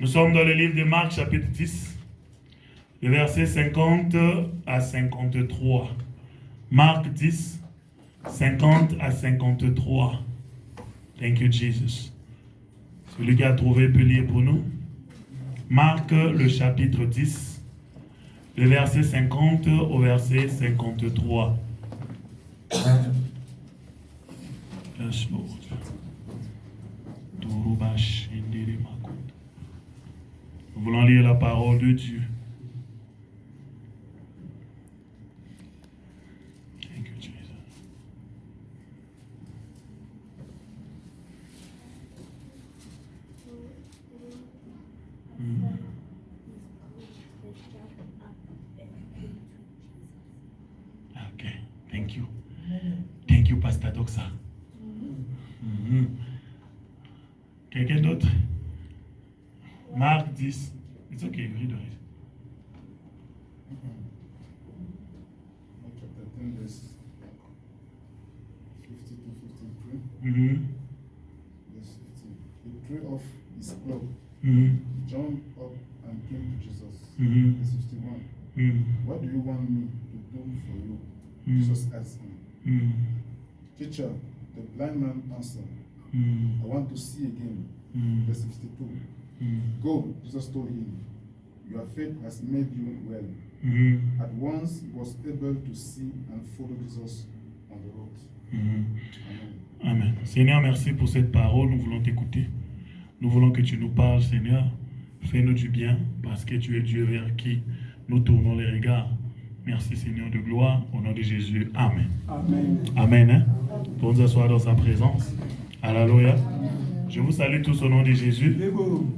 Nous sommes dans le livre de Marc, chapitre 10, le verset 50 à 53. Marc 10, 50 à 53. Thank you, Jesus. Celui qui a trouvé peut lire pour nous. Marc, le chapitre 10, le verset 50 au verset 53. Yes, Lord. Nous voulons lire la parole de Dieu. Thank you, Jesus. Okay, thank you. Thank you, Pastor Doxa. Quelqu'un d'autre? Marc 10. It's okay, read it. Mark chapter 10, verse 50 to 53. Verse 50. He threw off his cloak, jumped up, and came to Jesus. Verse 51. What do you want me to do for you? Jesus asked him. Teacher, the blind man answered, I want to see again. Verse 52. Go, Jesus told him. Your faith has made you well. At once he was able to see and follow Jesus on the road. Amen. Amen. Seigneur, merci pour cette parole. Nous voulons t'écouter. Nous voulons que tu nous parles, Seigneur. Fais-nous du bien, parce que tu es Dieu vers qui nous tournons les regards. Merci, Seigneur de gloire. Au nom de Jésus. Amen. Amen. Amen. Hein? Pour nous asseoir dans sa présence. Alléluia. Je vous salue tous au nom de Jésus,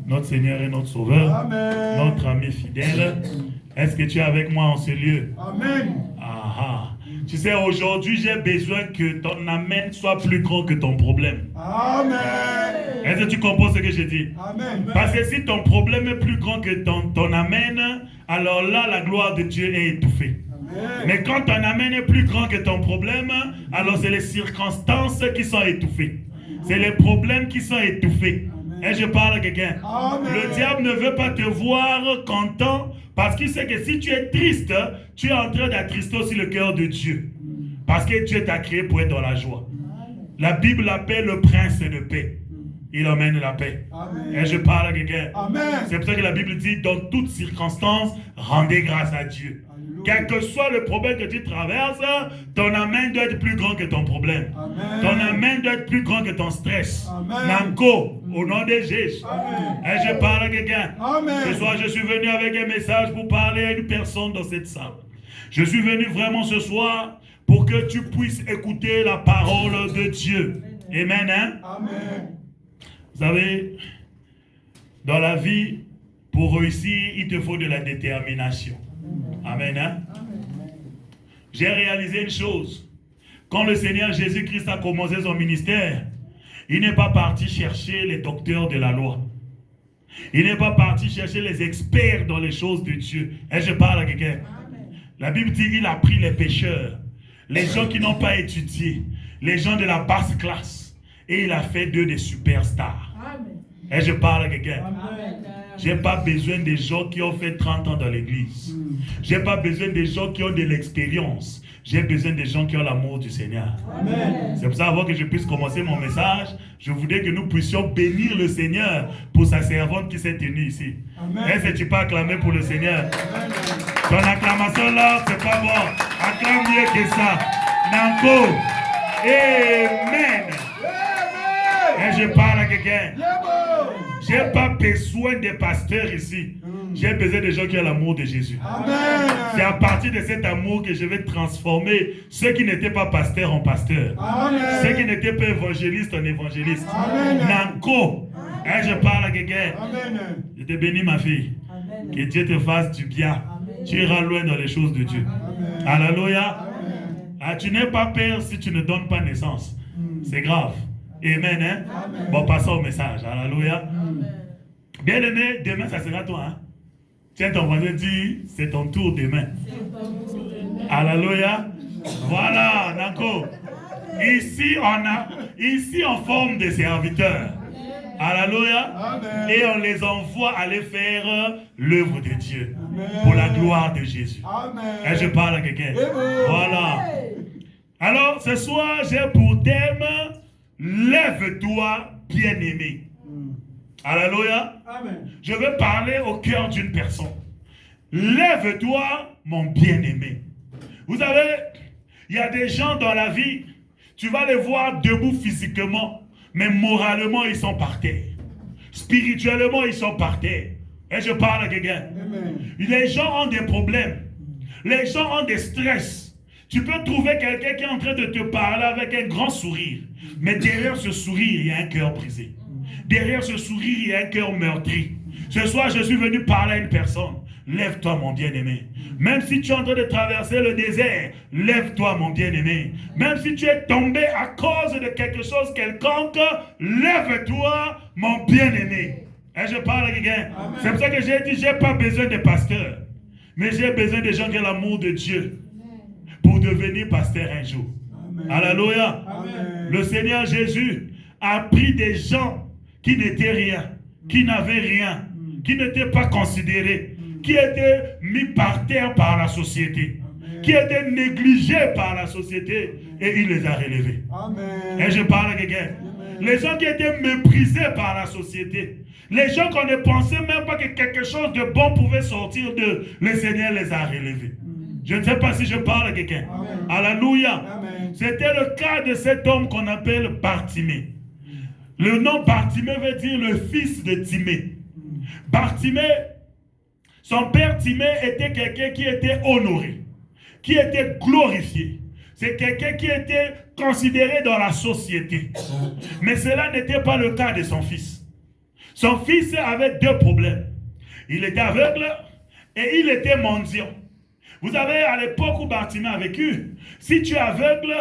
notre Seigneur et notre Sauveur, Amen. Notre ami fidèle. Est-ce que tu es avec moi en ce lieu? Amen. Ah, tu sais, aujourd'hui, j'ai besoin que ton amen soit plus grand que ton problème. Amen. Est-ce que tu comprends ce que je dis? Amen. Parce que si ton problème est plus grand que ton amen, alors là, la gloire de Dieu est étouffée. Amen. Mais quand ton amen est plus grand que ton problème, alors c'est les circonstances qui sont étouffées. C'est les problèmes qui sont étouffés. Amen. Et je parle à quelqu'un. Le diable ne veut pas te voir content parce qu'il sait que si tu es triste, tu es en train d'attrister aussi le cœur de Dieu. Parce que Dieu t'a créé pour être dans la joie. La Bible l'appelle le prince de paix. Il emmène la paix. Amen. Et je parle à quelqu'un. C'est pour ça que la Bible dit, dans toutes circonstances, rendez grâce à Dieu. Quel que soit le problème que tu traverses, ton amen doit être plus grand que ton problème. Amen. Ton amen doit être plus grand que ton stress. Nanko, au nom de Jésus. Et je parle à quelqu'un. Ce soir, je suis venu avec un message pour parler à une personne dans cette salle. Je suis venu vraiment ce soir pour que tu puisses écouter la parole de Dieu. Amen. Hein? Amen. Vous savez, dans la vie, pour réussir, il te faut de la détermination. Amen. Hein? J'ai réalisé une chose. Quand le Seigneur Jésus-Christ a commencé son ministère, il n'est pas parti chercher les docteurs de la loi. Il n'est pas parti chercher les experts dans les choses de Dieu. Et je parle à quelqu'un. La Bible dit qu'il a pris les pécheurs, les gens qui n'ont pas étudié, les gens de la basse classe, et il a fait d'eux des superstars. Amen. Et je parle à quelqu'un. Je n'ai pas besoin des gens qui ont fait 30 ans dans l'église. Je n'ai pas besoin des gens qui ont de l'expérience. J'ai besoin des gens qui ont l'amour du Seigneur. Amen. C'est pour ça, avant que je puisse commencer mon message, je voudrais que nous puissions bénir le Seigneur pour sa servante qui s'est tenue ici. Est-ce que tu peux acclamer pour le Seigneur? Amen. Ton acclamation là, c'est pas bon. Acclame mieux que ça. Nanko. Amen. Et je parle à quelqu'un. Je n'ai pas besoin des pasteurs ici. J'ai besoin des gens qui ont l'amour de Jésus. Amen. C'est à partir de cet amour que je vais transformer ceux qui n'étaient pas pasteurs en pasteurs. Amen. Ceux qui n'étaient pas évangélistes en évangélistes. Amen. Nanko. Et je parle à quelqu'un. Je te bénis, ma fille. Amen. Que Dieu te fasse du bien. Amen. Tu iras loin dans les choses de Dieu. Amen. Alléluia. Ah, tu n'es pas père si tu ne donnes pas naissance. C'est grave. Amen, hein? Amen. Bon, passons au message. Alléluia. Bien aimé, demain ça sera toi. Hein? Tiens, ton voisin dit, c'est ton tour demain. Alléluia. Voilà, d'accord. Ici, on forme des serviteurs. Alléluia. Et on les envoie aller faire l'œuvre de Dieu. Pour la gloire de Jésus. Et je parle à quelqu'un. Voilà. Alors, ce soir, j'ai pour thème, lève-toi, bien-aimé. Alléluia. Je veux parler au cœur d'une personne. Lève-toi, mon bien-aimé. Vous savez, il y a des gens dans la vie, tu vas les voir debout physiquement, mais moralement, ils sont par terre. Spirituellement, ils sont par terre. Et je parle à quelqu'un. Les gens ont des problèmes. Les gens ont des stress. Tu peux trouver quelqu'un qui est en train de te parler avec un grand sourire. Mais derrière ce sourire, il y a un cœur brisé. Derrière ce sourire, il y a un cœur meurtri. Ce soir, je suis venu parler à une personne. Lève-toi, mon bien-aimé. Même si tu es en train de traverser le désert, lève-toi, mon bien-aimé. Même si tu es tombé à cause de quelque chose quelconque, lève-toi, mon bien-aimé. Et je parle à quelqu'un. C'est pour ça que j'ai dit, je n'ai pas besoin de pasteurs. Mais j'ai besoin de gens qui ont l'amour de Dieu pour devenir pasteur un jour. Amen. Alléluia. Amen. Le Seigneur Jésus a pris des gens qui n'étaient rien, qui n'avaient rien, qui n'étaient pas considérés, qui étaient mis par terre par la société, qui étaient négligés par la société, et il les a relevés. Amen. Et je parle à quelqu'un. Les gens qui étaient méprisés par la société, les gens qu'on ne pensait même pas que quelque chose de bon pouvait sortir d'eux, le Seigneur les a relevés. Je ne sais pas si je parle à quelqu'un. Alléluia. C'était le cas de cet homme qu'on appelle Bartimée. Le nom Bartimée veut dire le fils de Timée. Bartimée, son père Timée était quelqu'un qui était honoré, qui était glorifié. C'est quelqu'un qui était considéré dans la société. Mais cela n'était pas le cas de son fils. Son fils avait deux problèmes. Il était aveugle et il était mendiant. Vous savez, à l'époque où Bartimée a vécu, si tu es aveugle,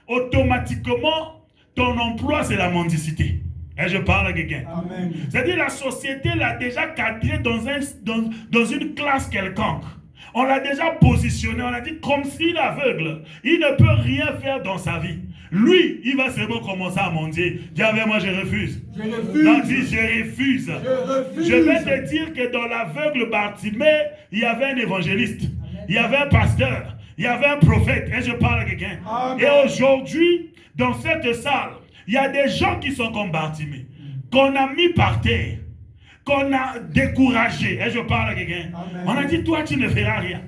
automatiquement, ton emploi, c'est la mendicité. Et je parle à quelqu'un. C'est-à-dire la société l'a déjà cadré dans une classe quelconque. On l'a déjà positionné, on a dit comme s'il est aveugle, il ne peut rien faire dans sa vie. Lui, il va seulement commencer à mendier. Dis avec moi, je refuse. Je refuse. Non, dis, je refuse. Je vais te dire que dans l'aveugle Bartimée, il y avait un évangéliste, il y avait un pasteur, il y avait un prophète. Et je parle à quelqu'un. Et aujourd'hui, dans cette salle, il y a des gens qui sont comme Bartimée, qu'on a mis par terre, qu'on a découragé. Et je parle à quelqu'un. On a dit, toi, tu ne feras rien.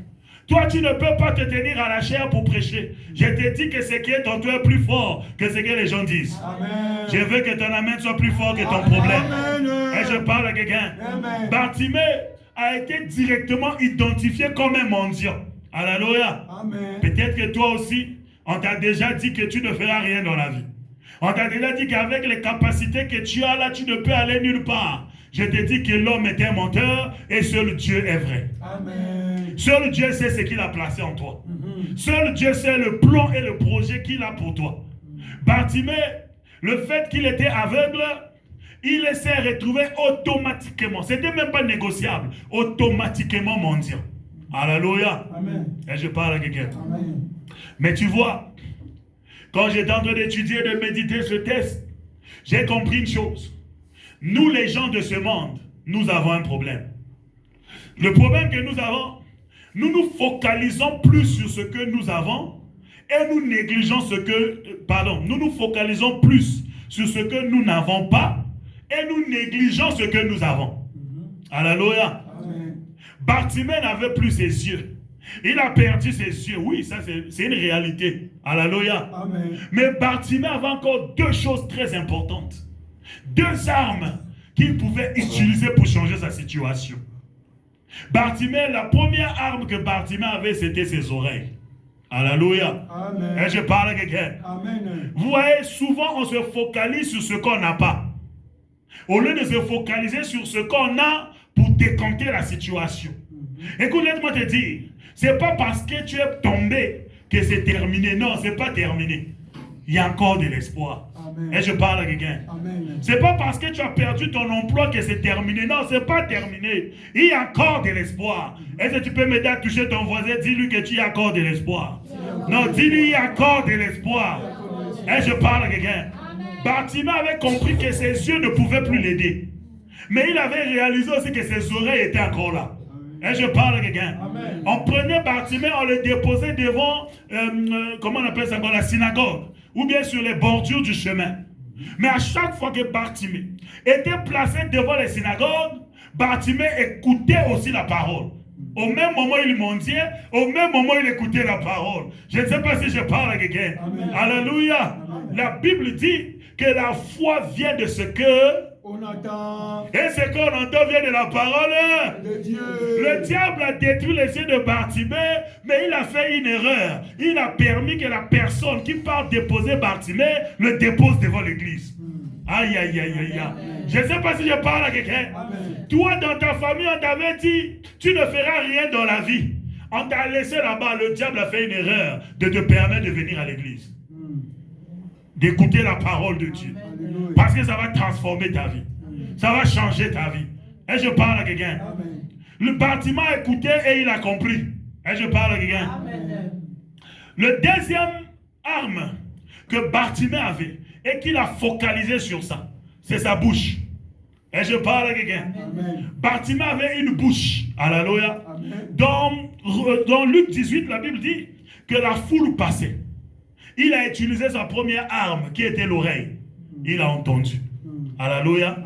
Toi, tu ne peux pas te tenir à la chair pour prêcher. Je te dis que ce qui est en toi est plus fort que ce que les gens disent. Amen. Je veux que ton amen soit plus fort que ton problème. Amen. Et je parle à quelqu'un. Bartimée a été directement identifié comme un mendiant. Alléluia. Peut-être que toi aussi, on t'a déjà dit que tu ne feras rien dans la vie. On t'a déjà dit qu'avec les capacités que tu as là, tu ne peux aller nulle part. Je te dis que l'homme est un menteur et seul Dieu est vrai. Amen. Seul Dieu sait ce qu'il a placé en toi. Seul Dieu sait le plan et le projet qu'il a pour toi. Bartimée, le fait qu'il était aveugle, il s'est retrouvé automatiquement. Ce n'était même pas négociable. Automatiquement mendiant. Alléluia. Amen. Et je parle à quelqu'un. Mais tu vois, quand j'étais en train d'étudier, de méditer ce texte, j'ai compris une chose. Nous, les gens de ce monde, nous avons un problème. Le problème que nous avons, nous nous focalisons plus sur ce que nous avons et nous négligeons nous nous focalisons plus sur ce que nous n'avons pas et nous négligeons ce que nous avons. Alléluia. Bartimée n'avait plus ses yeux. Il a perdu ses yeux. Oui, ça c'est une réalité. Alléluia. Mais Bartimée avait encore deux choses très importantes. Deux armes qu'il pouvait utiliser pour changer sa situation. Bartimée, la première arme que Bartimée avait, c'était ses oreilles. Alléluia. Amen. Et je parle à quelqu'un. Vous voyez, souvent on se focalise sur ce qu'on n'a pas. Au lieu de se focaliser sur ce qu'on a pour décanter la situation. Écoute, laisse-moi te dire, c'est pas parce que tu es tombé que c'est terminé. Non, c'est pas terminé. Il y a encore de l'espoir. Et je parle à quelqu'un. C'est pas parce que tu as perdu ton emploi que c'est terminé. Non, c'est pas terminé. Il y a encore de l'espoir. Est-ce que tu peux m'aider à toucher ton voisin? Dis-lui que tu as encore de l'espoir. Non, dis-lui il y a encore de l'espoir. Et je parle à quelqu'un. Bartimée avait compris que ses yeux ne pouvaient plus l'aider. Mais il avait réalisé aussi que ses oreilles étaient encore là. Et je parle à quelqu'un. On prenait Bartimée, on le déposait devant, comment on appelle ça, dans la synagogue, ou bien sur les bordures du chemin. Mais à chaque fois que Bartimée était placé devant les synagogues, Bartimée écoutait aussi la parole. Au même moment, il mendiait, au même moment, il écoutait la parole. Je ne sais pas si je parle à quelqu'un. Alléluia. La Bible dit que la foi vient de ce que on entend. Et ce qu'on entend vient de la parole de Dieu. Le diable a détruit les yeux de Bartimée, mais il a fait une erreur. Il a permis que la personne qui part déposer Bartimée le dépose devant l'église. Aïe, aïe, aïe, aïe, aïe. Je ne sais pas si je parle à quelqu'un. Toi, dans ta famille, on t'avait dit, tu ne feras rien dans la vie. On t'a laissé là-bas. Le diable a fait une erreur de te permettre de venir à l'église. D'écouter la parole de Dieu. Parce que ça va transformer ta vie. Ça va changer ta vie. Et je parle à quelqu'un. Le bâtiment a écouté et il a compris. Et je parle à quelqu'un. Le deuxième arme que Bartimée avait et qu'il a focalisé sur ça, c'est sa bouche. Et je parle à quelqu'un. Bartimée avait une bouche. Alléluia. Dans Luc 18, la Bible dit que la foule passait. Il a utilisé sa première arme qui était l'oreille. Il a entendu. Alléluia.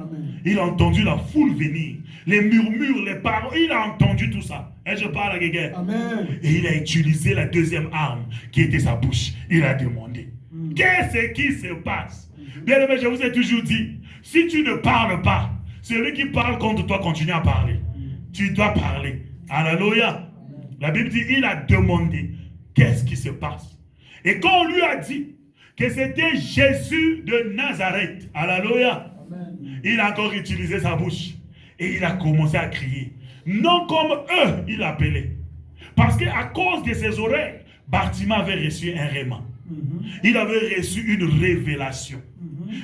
Il a entendu la foule venir. Les murmures, les paroles. Il a entendu tout ça. Et je parle à quelqu'un. Et il a utilisé la deuxième arme qui était sa bouche. Il a demandé. Qu'est-ce qui se passe? Bien aimé, je vous ai toujours dit, si tu ne parles pas, celui qui parle contre toi continue à parler. Tu dois parler. Alléluia. La Bible dit, il a demandé, qu'est-ce qui se passe? Et quand on lui a dit que c'était Jésus de Nazareth, alléluia, il a encore utilisé sa bouche. Et il a commencé à crier. Non comme eux, il appelait. Parce qu'à cause de ses oreilles, Bartimée avait reçu un réma. Il avait reçu une révélation.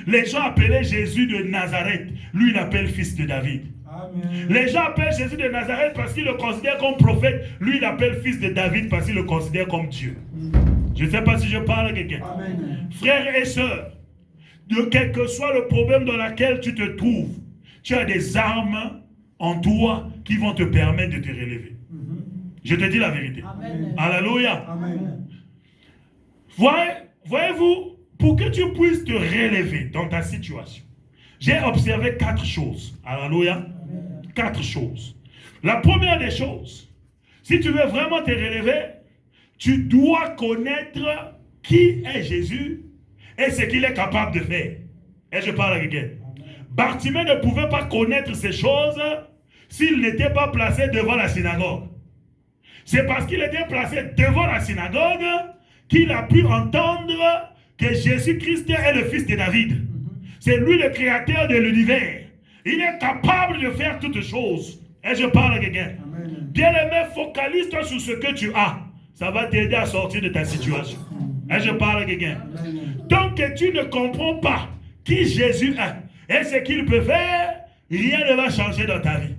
Les gens appelaient Jésus de Nazareth. Lui, il appelle fils de David. Amen. Les gens appellent Jésus de Nazareth parce qu'ils le considèrent comme prophète. Lui, il appelle fils de David parce qu'il le considère comme Dieu. Je ne sais pas si je parle à quelqu'un. Frères et sœurs, de quel que soit le problème dans lequel tu te trouves, tu as des armes en toi qui vont te permettre de te relever. Je te dis la vérité. Amen. Alléluia. Amen. Voyez-vous, pour que tu puisses te relever dans ta situation, j'ai observé 4 choses. Alléluia. 4 choses. La première des choses, si tu veux vraiment te relever, tu dois connaître qui est Jésus et ce qu'il est capable de faire. Et je parle à quelqu'un. Bartimée ne pouvait pas connaître ces choses s'il n'était pas placé devant la synagogue. C'est parce qu'il était placé devant la synagogue qu'il a pu entendre que Jésus-Christ est le fils de David. C'est lui le créateur de l'univers. Il est capable de faire toutes choses. Et je parle à quelqu'un. Bien-aimé, focalise-toi sur ce que tu as. Ça va t'aider à sortir de ta situation. Et je parle à quelqu'un. Tant que tu ne comprends pas qui Jésus est et ce qu'il peut faire, rien ne va changer dans ta vie.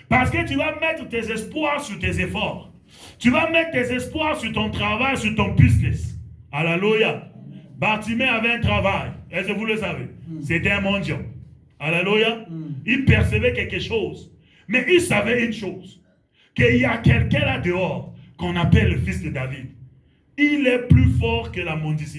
Parce que tu vas mettre tes espoirs sur tes efforts. Tu vas mettre tes espoirs sur ton travail, sur ton business. Alléluia. Bartimée avait un travail. Est-ce que vous le savez? C'était un mendiant. Alléluia. Il percevait quelque chose. Mais il savait une chose. Qu'il y a quelqu'un là dehors qu'on appelle le fils de David. Il est plus fort que la mendicité.